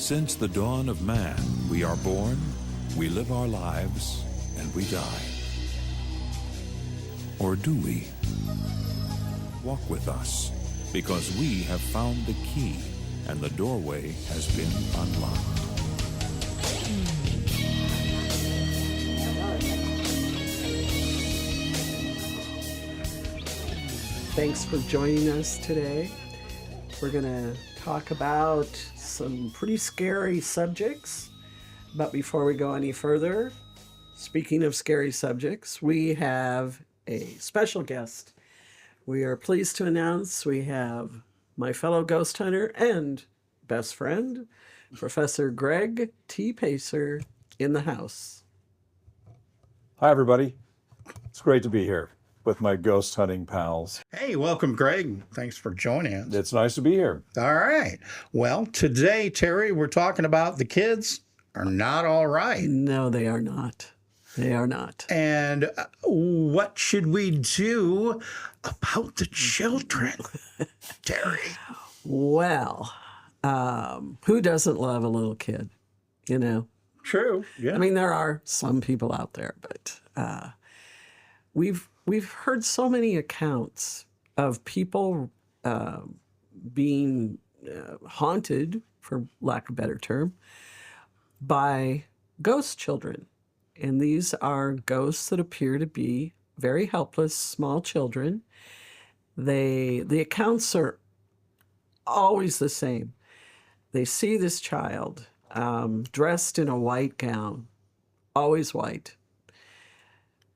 Since the dawn of man, we are born, we live our lives, and we die. Or do we? Walk with us, because we have found the key, and the doorway has been unlocked. Thanks for joining us today. We're going to talk about some pretty scary subjects. But before we go any further, speaking of scary subjects, we have a special guest. We are pleased to announce we have my fellow ghost hunter and best friend, Professor Greg T. Pejsar, in the house. Hi, everybody. It's great to be here with my ghost hunting pals. Hey, welcome, Greg. Thanks for joining us. It's nice to be here. All right. Well, today, Terry, we're talking about the kids are not all right. No, they are not. They are not. And what should we do about the children, Terry? Well, who doesn't love a little kid, you know? True. Yeah. I mean, there are some people out there, but we've heard so many accounts of people being haunted, for lack of a better term, by ghost children. And these are ghosts that appear to be very helpless, small children. The accounts are always the same. They see this child dressed in a white gown, always white.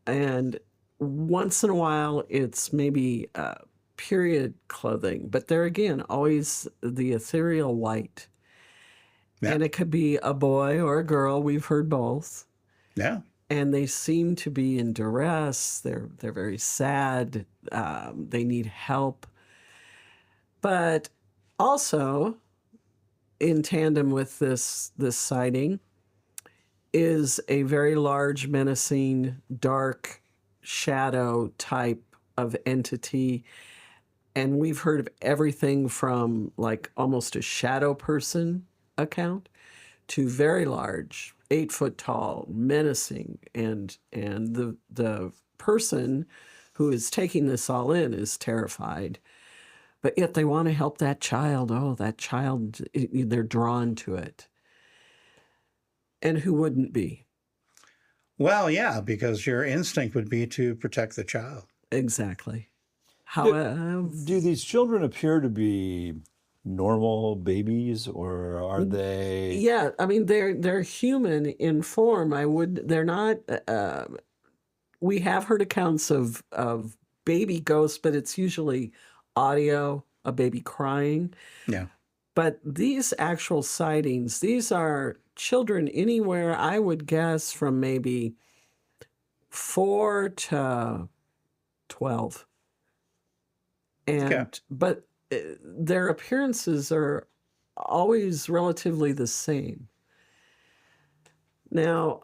And once in a while, it's maybe period clothing, but there again, always the ethereal white. Yeah. And it could be a boy or a girl. We've heard both. Yeah. And they seem to be in duress. They're very sad. They need help. But also, in tandem with this sighting, is a very large, menacing, dark shadow type of entity. And we've heard of everything from like almost a shadow person account to very large, 8 foot tall, menacing. And the person who is taking this all in is terrified. But yet they want to help that child. Oh, that child, they're drawn to it. And who wouldn't be? Well, yeah, because your instinct would be to protect the child. Exactly. Do these children appear to be normal babies, or are they? Yeah, I mean they're human in form. They're not. We have heard accounts of baby ghosts, but it's usually audio, a baby crying. Yeah. But these actual sightings, these are children anywhere, I would guess, from maybe 4 to 12. And Okay. But their appearances are always relatively the same. Now,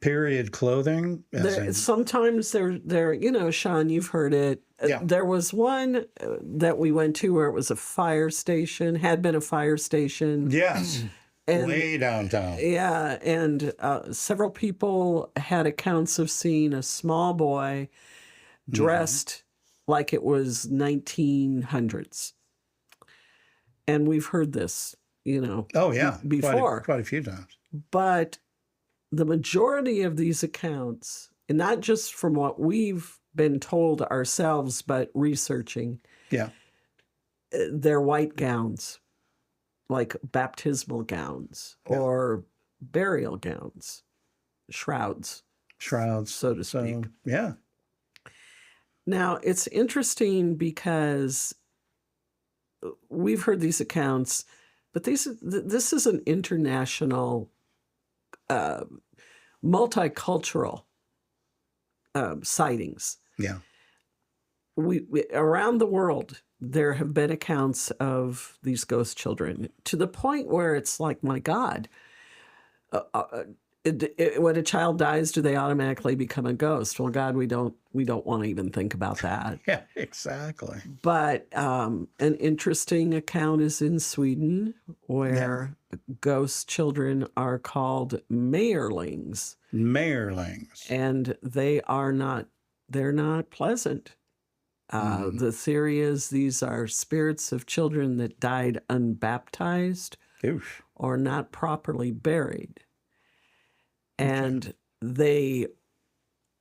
period clothing. Sometimes they're, you know, Shawn, you've heard it. Yeah. There was one that we went to where it was a fire station, had been a fire station. Yes. And, way downtown. Yeah. And several people had accounts of seeing a small boy dressed like it was 1900s. And we've heard this, you know. Oh, yeah. Before. Quite a few times. But the majority of these accounts, and not just from what we've been told ourselves, but researching, they're white gowns, like baptismal gowns or burial gowns, shrouds, so to speak. Yeah. Now, it's interesting because we've heard these accounts, but this is an international, multicultural sightings. Yeah. We around the world, there have been accounts of these ghost children to the point where it's like, my God, when a child dies, do they automatically become a ghost? Well, God, we don't want to even think about that. Yeah, exactly. But an interesting account is in Sweden, where ghost children are called mayerlings. Mayerlings. And they're not pleasant. The theory is these are spirits of children that died unbaptized Oof. or not properly buried. And they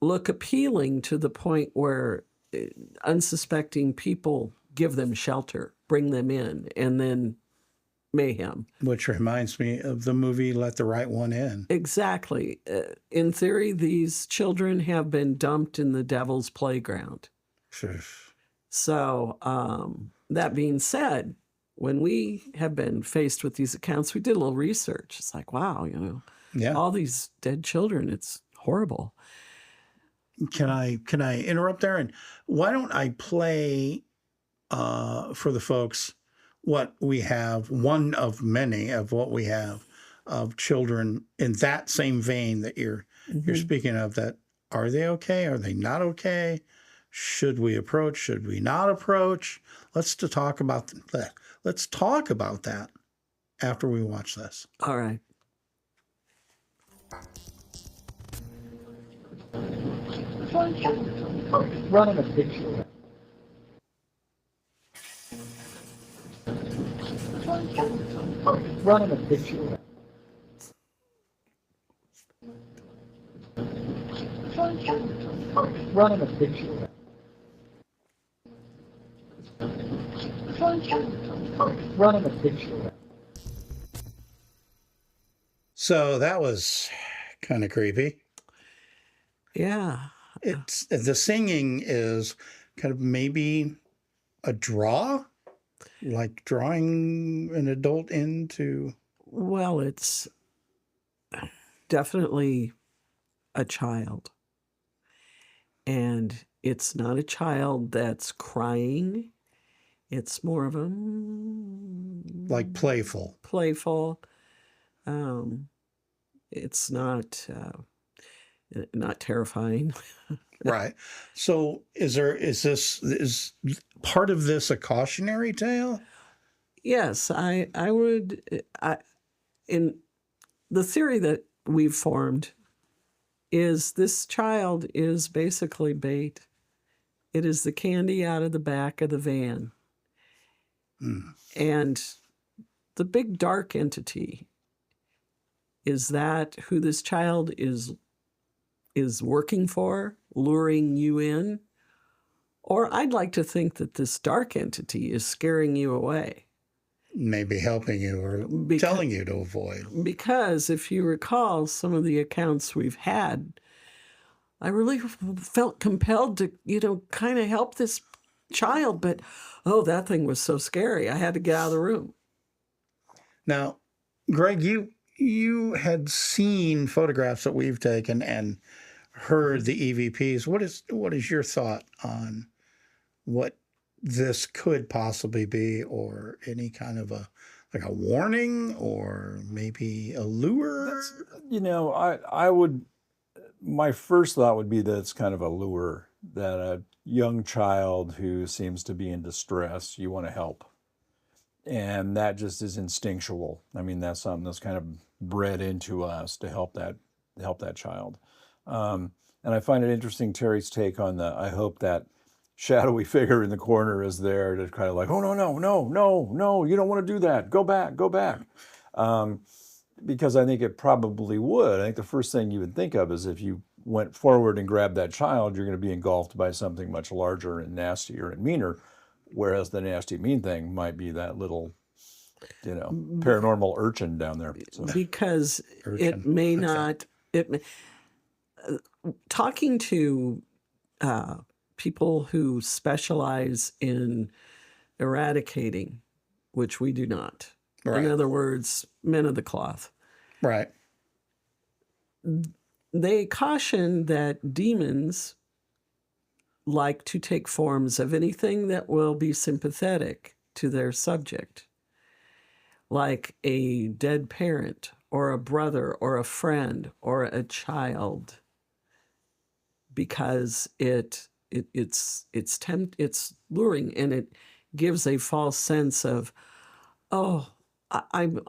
look appealing to the point where unsuspecting people give them shelter, bring them in, and then mayhem. Which reminds me of the movie Let the Right One In. Exactly. In theory, these children have been dumped in the devil's playground. So, that being said, when we have been faced with these accounts, we did a little research. It's like, wow, all these dead children, it's horrible. Can I interrupt there? And why don't I play for the folks what we have, one of many of what we have of children in that same vein that you're speaking of, that are they okay? Are they not okay? Should we approach? Should we not approach? Let's talk about that after we watch this. All right. Running a picture. Running a picture. Running a picture. Running a picture. So that was kind of creepy. Yeah. It's the singing is kind of maybe a draw, like drawing an adult into. Well, it's definitely a child. And it's not a child that's crying. It's more of a Like playful. Playful. It's not terrifying. Right. So is part of this a cautionary tale? Yes, I would. In the theory that we've formed is this child is basically bait. It is the candy out of the back of the van. And the big dark entity, is that who this child is working for, luring you in? Or I'd like to think that this dark entity is scaring you away. Maybe helping you or telling you to avoid. Because if you recall some of the accounts we've had, I really felt compelled to, kind of help this child, but that thing was so scary. I had to get out of the room. Now, Greg, you had seen photographs that we've taken and heard the EVPs. What is your thought on what this could possibly be, or any kind of a warning, or maybe a lure? I would. My first thought would be that it's kind of a lure, that a young child who seems to be in distress, you want to help. And that just is instinctual. I mean, that's something that's kind of bred into us to help that child. And I find it interesting, Terry's take on I hope that shadowy figure in the corner is there to kind of like, oh, no, you don't want to do that. Go back. Because I think it probably would. I think the first thing you would think of is if you went forward and grabbed that child, you're going to be engulfed by something much larger and nastier and meaner, whereas the nasty, mean thing might be that little, paranormal urchin down there. So. Because it may not... talking to people who specialize in eradicating, which we do not. Right. In other words, men of the cloth. Right. They caution that demons like to take forms of anything that will be sympathetic to their subject, like a dead parent or a brother or a friend or a child, because it's luring, and it gives a false sense of, I'm,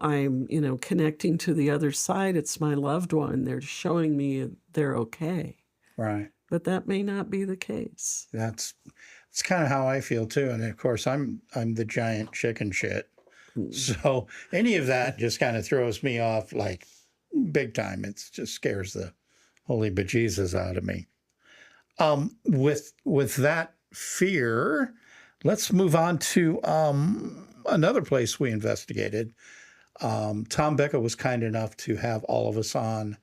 connecting to the other side. It's my loved one. They're showing me they're okay. Right. But that may not be the case. It's kind of how I feel too. And of course, I'm the giant chicken shit. So any of that just kind of throws me off like big time. It just scares the holy bejesus out of me. With that fear, let's move on to another place we investigated. Tom Becka was kind enough to have all of us on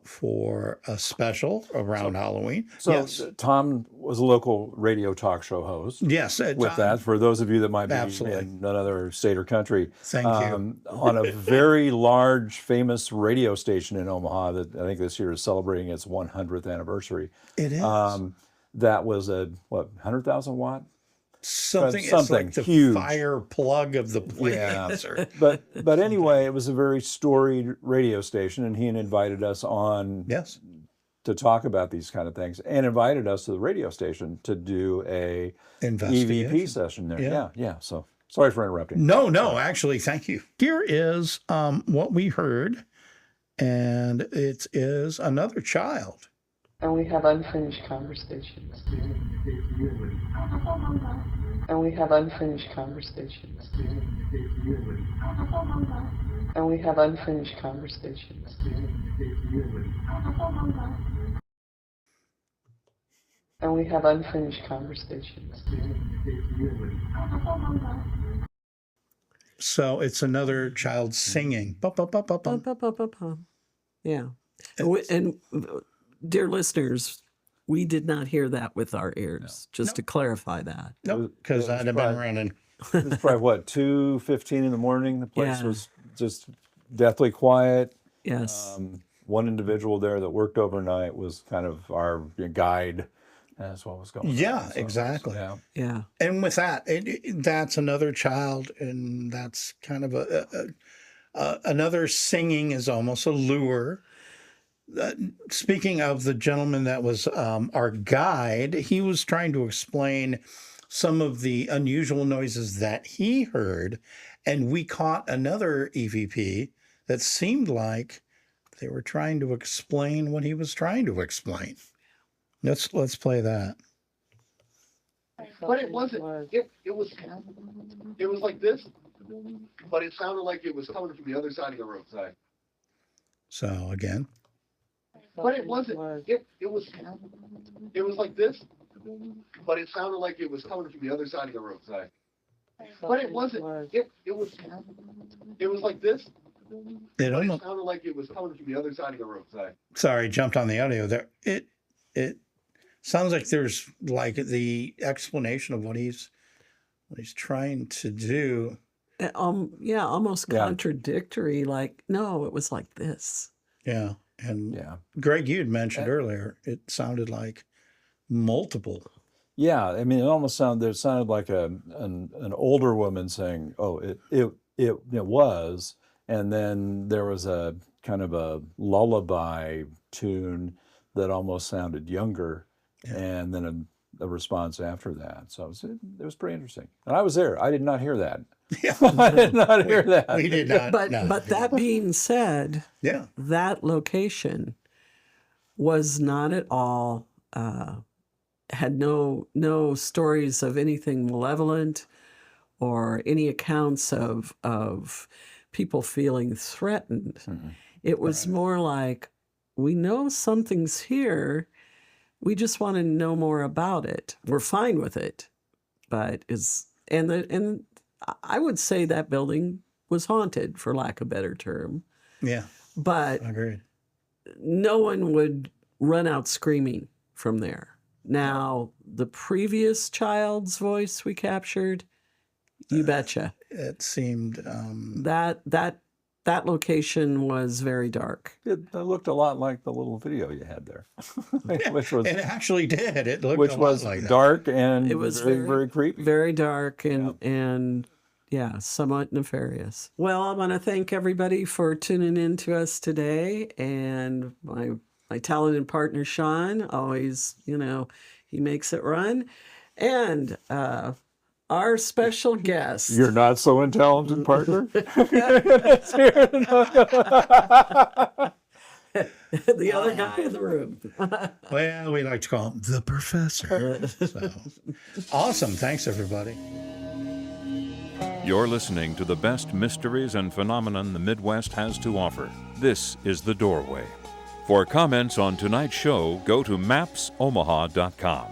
for a special around Halloween. So Yes. Tom was a local radio talk show host. Yes. With that, for those of you that might be Absolutely. in another state or country, Thank you. on a very large, famous radio station in Omaha that I think this year is celebrating its 100th anniversary. It is. That was a 100,000 watt? Something it's something like the huge. fire plug of the plane. Yeah. But anyway, it was a very storied radio station, and he had invited us on Yes. to talk about these kind of things, and invited us to the radio station to do a Investigation. EVP session there. Yeah. Yeah. So sorry for interrupting. No, actually, thank you. Here is what we heard, and it is another child. And we have unfinished conversations. And we have unfinished conversations. And we have unfinished conversations. And we have unfinished conversations. So it's another child singing. Bum, bum, bum, bum, bum. Bum, bum, bum, bum. Yeah. And dear listeners, we did not hear that with our ears, just to clarify that. Nope, because I'd have been running. It was probably what, 2:15 in the morning. The place Yeah. was just deathly quiet. Yes. One individual there that worked overnight was kind of our guide as what was going on. Yeah, So, exactly. Yeah. Yeah. And with that, that's another child, and that's kind of another singing is almost a lure. Speaking of the gentleman that was our guide, he was trying to explain some of the unusual noises that he heard, and we caught another EVP that seemed like they were trying to explain what he was trying to explain. Let's play that. But it wasn't. It was like this, but it sounded like it was coming from the other side of the room. Sorry. So again, But it wasn't. It was like this, but it sounded like it was coming from the other side of the room. Sorry. But it wasn't. It was like this, it but it almost. sounded like it was coming from the other side of the room. Sorry. Sorry, jumped on the audio there. It sounds like there's like the explanation of what he's trying to do. Yeah, almost Yeah. contradictory. Like, no, it was like this. Yeah. And Yeah. Greg, you had mentioned earlier, it sounded like multiple. Yeah, I mean, it sounded like an older woman saying, "Oh, it was," and then there was a kind of a lullaby tune that almost sounded younger, and then a response after that. So it was pretty interesting, and I was there. I did not hear that. Yeah. I did not hear that. We did not. But no. but that being said, Yeah. that location was not at all had no stories of anything malevolent or any accounts of people feeling threatened. Mm-hmm. It was more like, we know something's here, we just want to know more about it. We're fine with it, but and I would say that building was haunted, for lack of a better term. Yeah. But Agreed. no one would run out screaming from there. Now, the previous child's voice we captured, you betcha. It seemed That location was very dark. It looked a lot like the little video you had there, which was it actually did. It looked which a was lot like that. dark and It was very, very creepy. Very dark and yeah, somewhat nefarious. Well, I want to thank everybody for tuning in to us today, and my talented partner Shawn, always, he makes it run, and Our special guest. Your not so intelligent partner. The other guy in the room. Well, we like to call him the professor. So, awesome. Thanks, everybody. You're listening to the best mysteries and phenomenon the Midwest has to offer. This is The Doorway. For comments on tonight's show, go to mapsomaha.com.